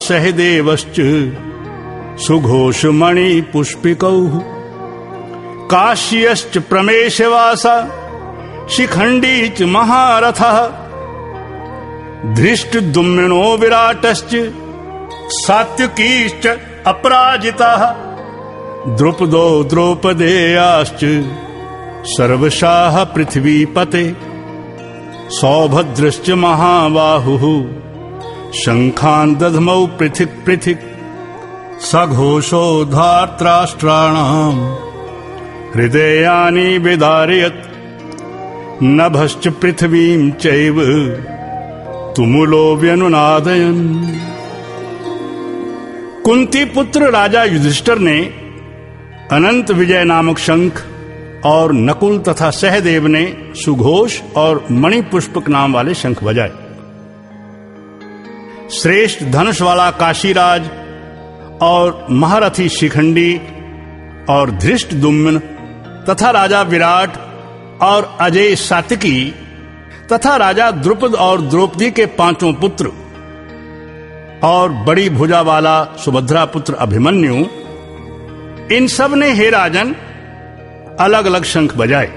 सहदेवश्च सुघोषमणि पुष्पिकौ काश्यश्च प्रमेशवासा शिखंडी च महारथः धृष्टद्युम्नो विराटश्च सात्विकीश्च अपराजिताः द्रुपदो द्रौपदेयाश्च सर्वशाः पृथ्वीपते सौभद्रश्च महाबाहुः शंखान् दध्मौ पृथिक् पृथिक् सघोषो धार्तराष्ट्राणाम् हृदयानि विदारयत् नभश्च पृथ्वीं चैव तुमुलो व्यनुनादयन्। कुंती पुत्र राजा युधिष्ठिर ने अनंत विजय नामक शंख और नकुल तथा सहदेव ने सुघोष और मणिपुष्पक नाम वाले शंख बजाए। श्रेष्ठ धनुष वाला काशीराज और महारथी शिखंडी और धृष्टद्युम्न तथा राजा विराट और अजय सात्विकी तथा राजा द्रुपद और द्रौपदी के 5 पुत्र और बड़ी भुजा वाला सुभद्रा पुत्र अभिमन्यु, इन सब ने हे राजन अलग अलग शंख बजाए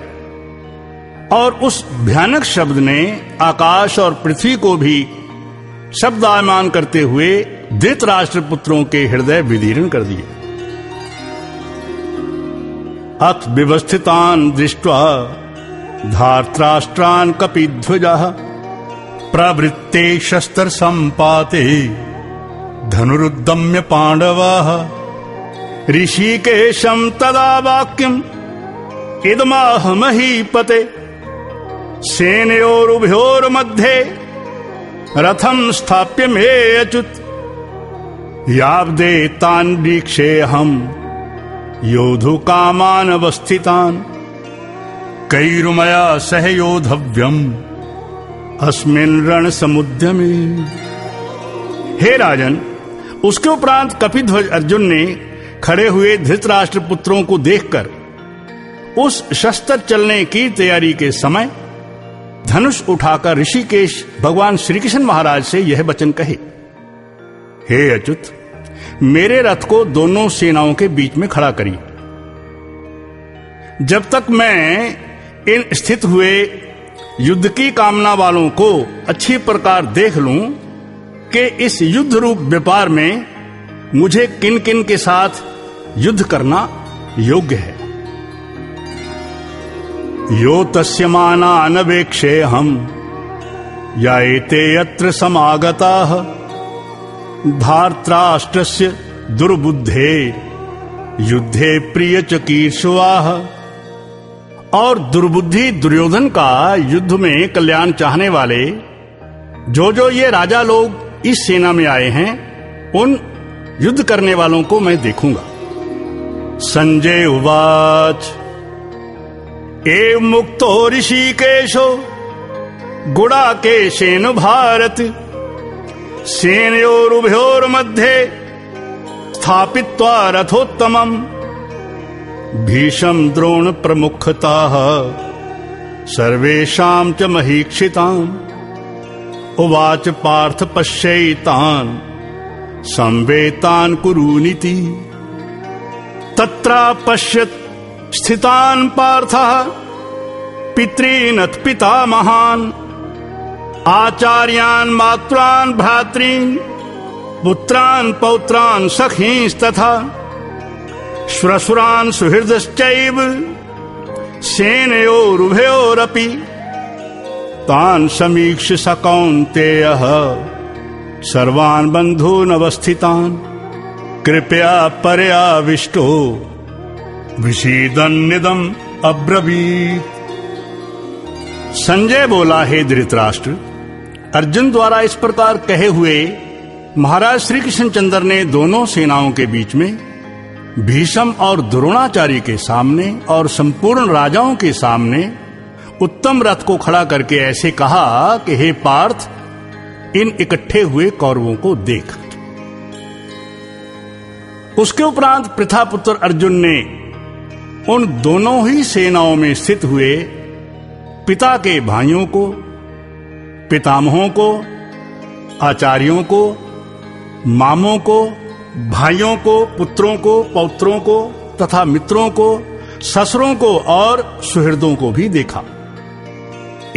और उस भयानक शब्द ने आकाश और पृथ्वी को भी शब्दायमान करते हुए धृतराष्ट्र पुत्रों के हृदय विदीर्ण कर दिए। अथ विवस्थितान् दृष्ट्वा धार्तराष्ट्रान् कपिध्वजः प्रवृत्ते शस्त्र संपाते धनुरुद्यम्य पांडवाः ऋषिकेशं तदा वाक्यम् इदमाह महीपते सेनयोरुभयोर्मध्ये रथं स्थाप्य मे अच्युत यावदे तान् वीक्षेऽहम् योधुकामान् अवस्थितान् कैरुमया सह योधव्यम् अस्मिन् रणसमुद्यमे। हे राजन, उसके उपरांत कपिध्वज अर्जुन ने खड़े हुए धृतराष्ट्र पुत्रों को देखकर उस शस्त्र चलने की तैयारी के समय धनुष उठाकर ऋषिकेश भगवान श्री कृष्ण महाराज से यह वचन कहे, हे अच्युत, मेरे रथ को दोनों सेनाओं के बीच में खड़ा करिए। जब तक मैं इन स्थित हुए युद्ध की कामना वालों को अच्छी प्रकार देख लूं कि इस युद्ध रूप व्यापार में मुझे किन किन के साथ युद्ध करना योग्य है। यो तस्य मानानवेक्षे हम याएते यत्र समागताः धार्तराष्ट्रस्य दुर्बुद्धे युद्धे प्रिय चिकीर्षवाः। और दुर्बुद्धि दुर्योधन का युद्ध में कल्याण चाहने वाले जो ये राजा लोग इस सेना में आए हैं, उन युद्ध करने वालों को मैं देखूंगा। संजय उवाच एव मुक्तो ऋषिकेशो गुडाकेशेन भारत सेनयोरुभयोर्मध्ये स्थापित्वा रथोत्तमम् भीष्म द्रोण प्रमुखताः सर्वेषां च महीक्षितान् उवाच पार्थ पश्यैतान् संवेतान् कुरूनिति तत्रा पश्यत् स्थितान् पार्थः पितॄनथ पितामहान् आचार्यान् मातॄन् भ्रातॄन् पुत्रान् पौत्रान् सखींस्तथा श्वशुरान् सुहृदश्चैव सेनयोरुभयोरपि तान् समीक्ष्य स कौन्तेयः सर्वान् बन्धून् अवस्थितान् कृपया पर्याविष्टो विषीदन्निदम् अब्रवीत्। संजय बोला, हे धृतराष्ट्र, अर्जुन द्वारा इस प्रकार कहे हुए महाराज श्री कृष्णचंद्र ने दोनों सेनाओं के बीच में भीष्म और द्रोणाचार्य के सामने और संपूर्ण राजाओं के सामने उत्तम रथ को खड़ा करके ऐसे कहा कि हे पार्थ, इन इकट्ठे हुए कौरवों को देख। उसके उपरांत पृथापुत्र अर्जुन ने उन दोनों ही सेनाओं में स्थित हुए पिता के भाइयों को, पितामहों को, आचार्यों को मामों को, भाइयों को, पुत्रों को, पौत्रों को तथा मित्रों को, ससुरों को और सुहृदों को भी देखा।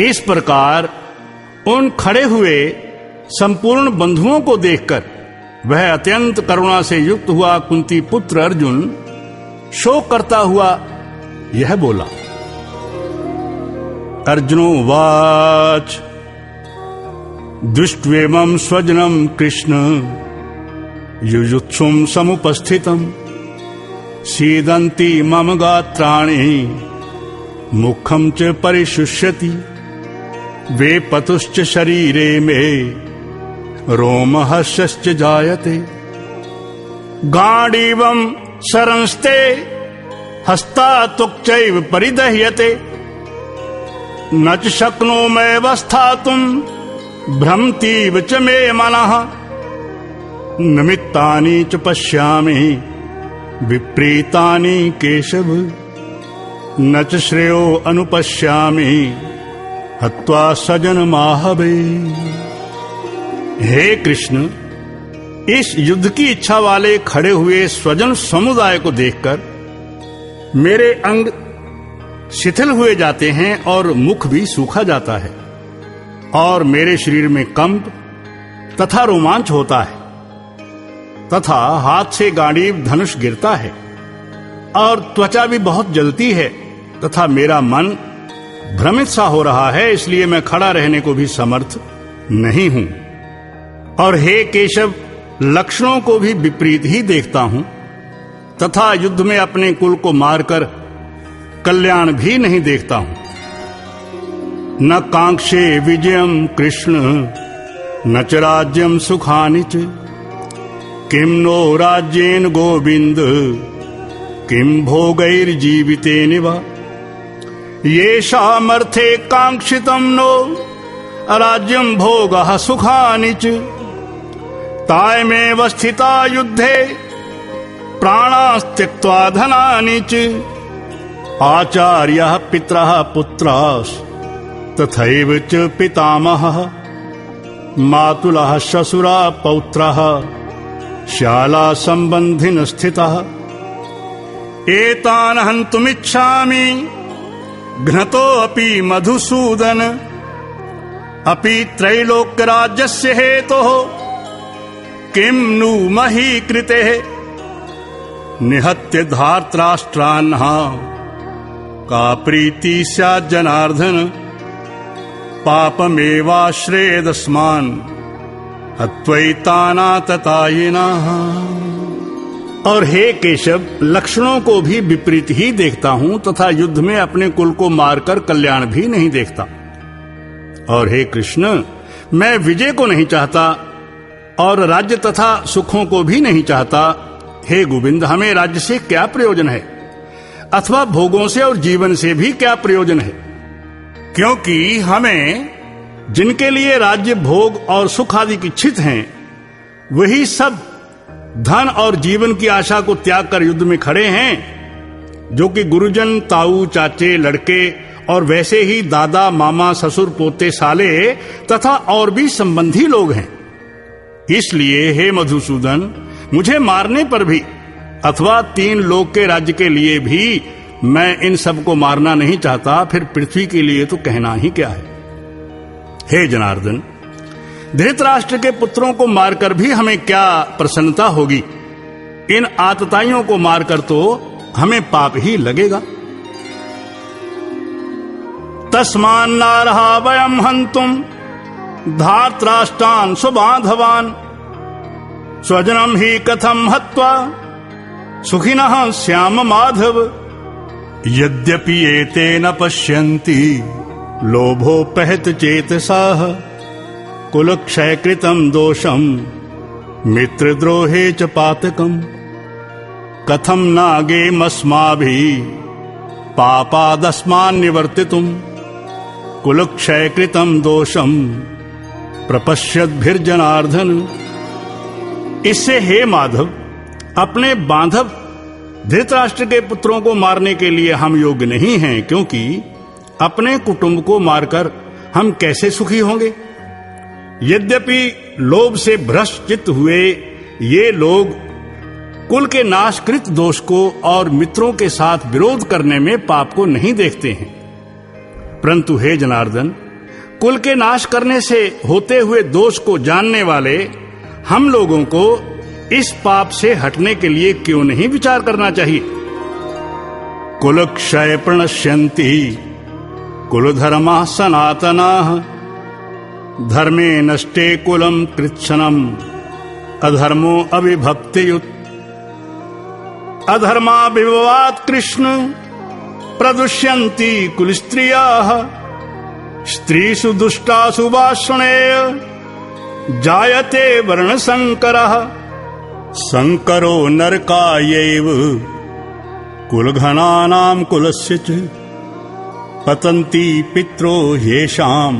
इस प्रकार उन खड़े हुए संपूर्ण बंधुओं को देखकर वह अत्यंत करुणा से युक्त हुआ कुंती पुत्र अर्जुन शोक करता हुआ यह बोला। अर्जुनो वाच दृष्ट्वेमं स्वजनं कृष्ण युयुत्सुं समुपस्थितं सीदन्ति मम गात्राणि मुखं च परिशुष्यति वेपतुश्च शरीरे मे रोमहर्षश्च जायते गांडीवं शरंस्ते हस्तातुक्चैव परिदह्यते न च शक्नोम्यव स्थातुं भ्रमतीव च मे मनः निमित्तानि च पश्यामि विपरीतानि केशव न च श्रेयो अनुपश्यामि हत्वा सजनमाहवे। हे कृष्ण, इस युद्ध की इच्छा वाले खड़े हुए स्वजन समुदाय को देखकर मेरे अंग शिथिल हुए जाते हैं और मुख भी सूखा जाता है और मेरे शरीर में कंप तथा रोमांच होता है तथा हाथ से गांडीव धनुष गिरता है और त्वचा भी बहुत जलती है तथा मेरा मन भ्रमित सा हो रहा है, इसलिए मैं खड़ा रहने को भी समर्थ नहीं हूं। और हे केशव, लक्षणों को भी विपरीत ही देखता हूं तथा युद्ध में अपने कुल को मारकर कल्याण भी नहीं देखता हूं। न कांक्षे विजयम कृष्ण न च राज्यम सुखानि च किम नो राज्येन गोविंद किम भोगैर्जीवितेन वा येषामर्थे कांक्षितं नो राज्यं भोगः सुखानि च तायमेव स्थिता युद्धे प्राणास्त्यक्त्वा धनानि च आचार्यः पितरः पुत्रास् तथैव च पितामहः मातुलः श्वशुरा पौत्रः शाला संबंधिन स्थितः एतान् हन्तुमिच्छामि घ्नतोऽपि मधुसूदन अपि त्रैलोक्यराज्यस्य हेतोः किं नु मही कृतेः निहत्य धार्तराष्ट्रान्नः का प्रीति स्यात् जनार्दन पापमेवाश्रयेदस्मान् हत्वैतानाततायिनः। और हे केशव, लक्षणों को भी विपरीत ही देखता हूं तथा युद्ध में अपने कुल को मारकर कल्याण भी नहीं देखता। और हे कृष्ण, मैं विजय को नहीं चाहता और राज्य तथा सुखों को भी नहीं चाहता। हे गोविंद, हमें राज्य से क्या प्रयोजन है अथवा भोगों से और जीवन से भी क्या प्रयोजन है, क्योंकि हमें जिनके लिए राज्य, भोग और सुख आदि इच्छित हैं वही सब धन और जीवन की आशा को त्याग कर युद्ध में खड़े हैं, जो कि गुरुजन, ताऊ, चाचे, लड़के और वैसे ही दादा, मामा, ससुर, पोते, साले तथा और भी संबंधी लोग हैं। इसलिए हे मधुसूदन, मुझे मारने पर भी अथवा 3 लोक के राज्य के लिए भी मैं इन सब को मारना नहीं चाहता, फिर पृथ्वी के लिए तो कहना ही क्या है। हे जनार्दन, धृतराष्ट्र के पुत्रों को मारकर भी हमें क्या प्रसन्नता होगी, इन आतताइयों को मारकर तो हमें पाप ही लगेगा। तस्मान्नार्हा वयं हन्तुं धार्तराष्ट्रान् स्वबान्धवान् स्वजनं हि कथं हत्वा सुखिनः स्याम माधव। यद्यपि एते न पश्यन्ति लोभोपहत चेतसाः कुलक्षय कृतं दोषं मित्रद्रोहे च पातकम् कथं नागेमस्माभिः पापादस्मान् निवर्तितुम् कुलक्षय कृतं दोषं प्रपश्यद्भिर्जनार्दन। इससे हे माधव, अपने बांधव धृतराष्ट्र के पुत्रों को मारने के लिए हम योग्य नहीं हैं, क्योंकि अपने कुटुंब को मारकर हम कैसे सुखी होंगे। यद्यपि लोभ से भ्रष्ट चित्त हुए ये लोग कुल के नाशकृत दोष को और मित्रों के साथ विरोध करने में पाप को नहीं देखते हैं। परंतु हे जनार्दन, कुल के नाश करने से होते हुए दोष को जानने वाले हम लोगों को इस पाप से हटने के लिए क्यों नहीं विचार करना चाहिए? कुल क्षय प्रणश्यन्ति कुल धर्मा सनातनाः धर्मे नष्टे कुलम कृच्छनम अधर्मो अविभक्तियुत अधर्मा विभवात् कृष्ण प्रदुष्यन्ति कुल स्त्रियाः स्त्रीषु दुष्टासु वाषणेय जायते वर्ण संकरः संकरो नरकायैव कुलघनानां कुलस्य च पतन्ति पित्रो येषां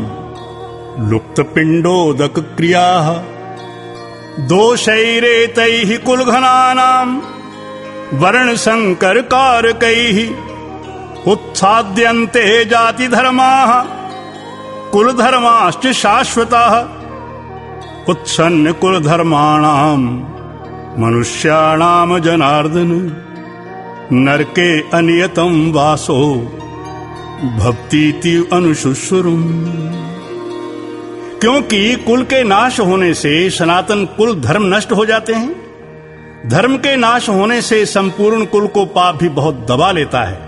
लुप्तपिण्डोदक क्रियाः दोषैरेतैः कुलघनानां वर्ण संकर कारकैः उत्साद्यन्ते जाति धर्माः कुल धर्माश्च शाश्वताः उत्सन्न कुल धर्माणां मनुष्याणां जनार्दन नरके अनियतं वासो भक्तिति अनुशुश्रुम्। क्योंकि कुल के नाश होने से सनातन कुल धर्म नष्ट हो जाते हैं। धर्म के नाश होने से संपूर्ण कुल को पाप भी बहुत दबा लेता है।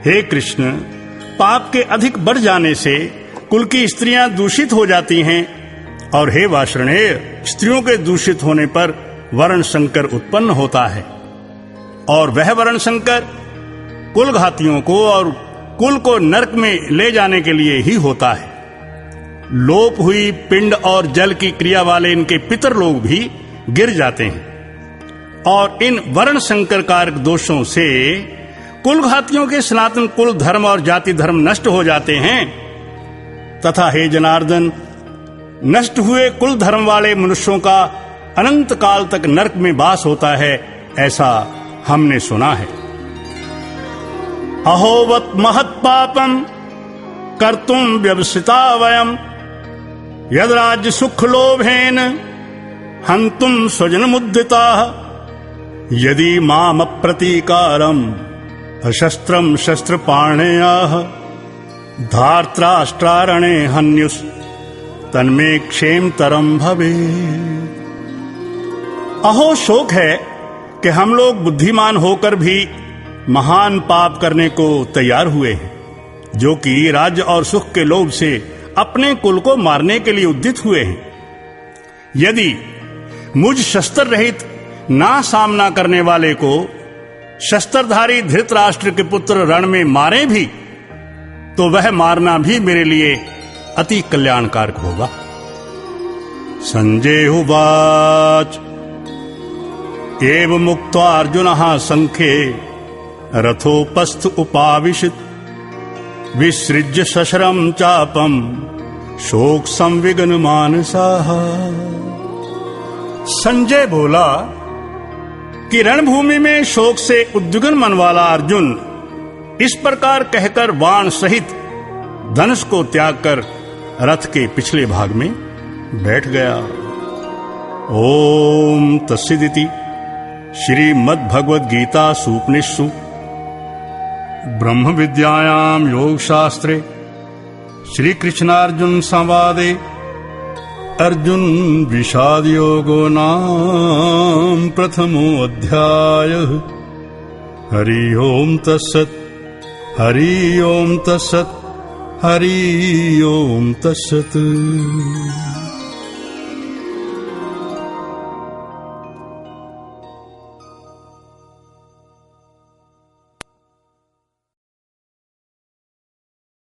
हे कृष्ण, पाप के अधिक बढ़ जाने से कुल की स्त्रियां दूषित हो जाती हैं और हे वाषणेय, स्त्रियों के दूषित होने पर वर्ण संकर उत्पन्न होता है और वह वर्ण संकर कुल घातियों को और कुल को नरक में ले जाने के लिए ही होता है। लोप हुई पिंड और जल की क्रिया वाले इनके पितर लोग भी गिर जाते हैं और इन वर्ण संकर कारक दोषों से कुल घातियों के सनातन कुल धर्म और जाति धर्म नष्ट हो जाते हैं तथा हे जनार्दन, नष्ट हुए कुल धर्म वाले मनुष्यों का अनंत काल तक नरक में वास होता है, ऐसा हमने सुना है। अहोवत महत् पापम कर्तुम व्यवसिता वयम यद राज्य सुख लोभेन हंतुम स्वजन मुद्दिताः यदि माम अप्रतीकारम अशस्त्रम शस्त्रपाणेयाः धार्तराष्ट्रारणे हन्युस् तन्मे क्षेमतरम भवे। अहो, शोक है कि हम लोग बुद्धिमान होकर भी महान पाप करने को तैयार हुए हैं, जो कि राज्य और सुख के लोभ से अपने कुल को मारने के लिए उद्यत हुए हैं। यदि मुझ शस्त्र रहित ना सामना करने वाले को शस्त्रधारी धृतराष्ट्र के पुत्र रण में मारे भी तो वह मारना भी मेरे लिए अति कल्याणकारक होगा। संजय उवाच एवं मुक्त्वा अर्जुनः संख्ये रथोपस्थ उपाविशत् विसृज्य शशरं चापम शोक संविघ्न मानसाः। संजय बोला कि रणभूमि में शोक से उद्विग्न मन वाला अर्जुन इस प्रकार कहकर बाण सहित धनुष को त्याग कर रथ के पिछले भाग में बैठ गया। ओम तस्सदिति श्रीमद् भगवद गीता सूपनिषत्सु ब्रह्म विद्यायां योग शास्त्रे श्री कृष्णार्जुन संवादे अर्जुन विषाद योगो नाम प्रथमो अध्यायः। हरि ओम तत्सत्, हरि ओम तत्सत्, हरि ओम तत्सत्।